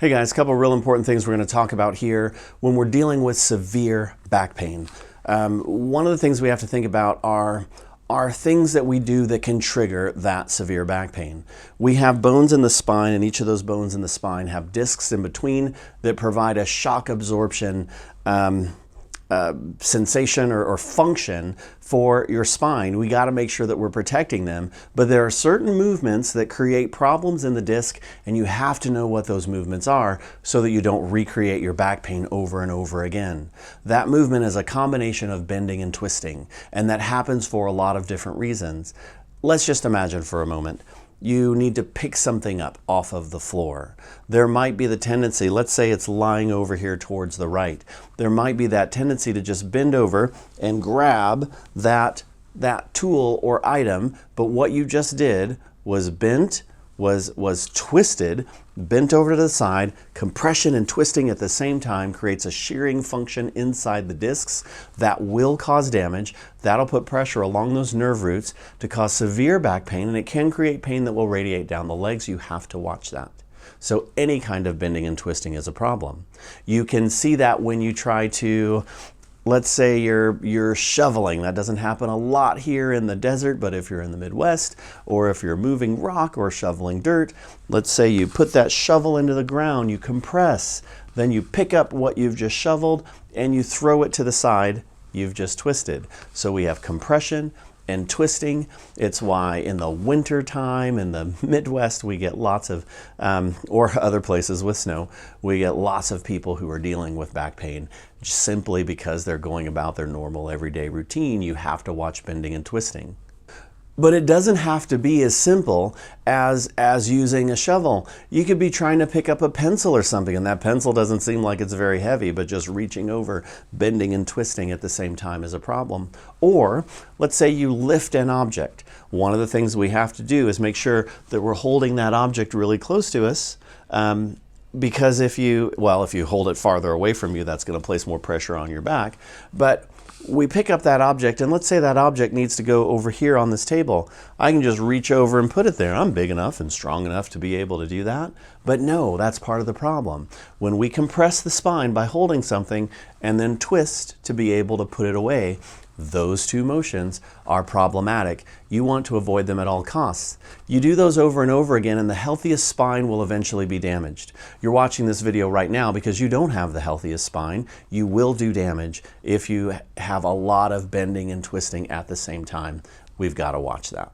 Hey guys, a couple of real important things we're going to talk about here when we're dealing with severe back pain. One of the things we have to think about are things that we do that can trigger that severe back pain. We have bones in the spine, and each of those bones in the spine have discs in between that provide a shock absorption sensation or function for your spine. We got to make sure that we're protecting them, but there are certain movements that create problems in the disc, and you have to know what those movements are so that you don't recreate your back pain over and over again. That movement is a combination of bending and twisting, and that happens for a lot of different reasons. Let's just imagine for a moment you need to pick something up off of the floor. There might be the tendency, let's say it's lying over here towards the right, there might be that tendency to just bend over and grab that tool or item, but what you just did was was twisted, bent over to the side. Compression and twisting at the same time creates a shearing function inside the discs that will cause damage. That'll put pressure along those nerve roots to cause severe back pain, and it can create pain that will radiate down the legs. You have to watch that. So any kind of bending and twisting is a problem. You can see that when you try to, let's say you're shoveling. That doesn't happen a lot here in the desert, but if you're in the Midwest, or if you're moving rock or shoveling dirt, let's say you put that shovel into the ground, you compress, then you pick up what you've just shoveled and you throw it to the side, you've just twisted. So we have compression and twisting. It's why in the winter time in the Midwest we get lots of, or other places with snow, we get lots of people who are dealing with back pain simply because they're going about their normal everyday routine. You have to watch bending and twisting. But it doesn't have to be as simple as using a shovel. You could be trying to pick up a pencil or something, and that pencil doesn't seem like it's very heavy, but just reaching over, bending and twisting at the same time is a problem. Or let's say you lift an object. One of the things we have to do is make sure that we're holding that object really close to us, because if you hold it farther away from you, that's going to place more pressure on your back. But we pick up that object, and let's say that object needs to go over here on this table. I can just reach over and put it there. I'm big enough and strong enough to be able to do that. But no, that's part of the problem. When we compress the spine by holding something and then twist to be able to put it away, those two motions are problematic. You want to avoid them at all costs. You do those over and over again, and the healthiest spine will eventually be damaged. You're watching this video right now because you don't have the healthiest spine. You will do damage if you have a lot of bending and twisting at the same time. We've got to watch that.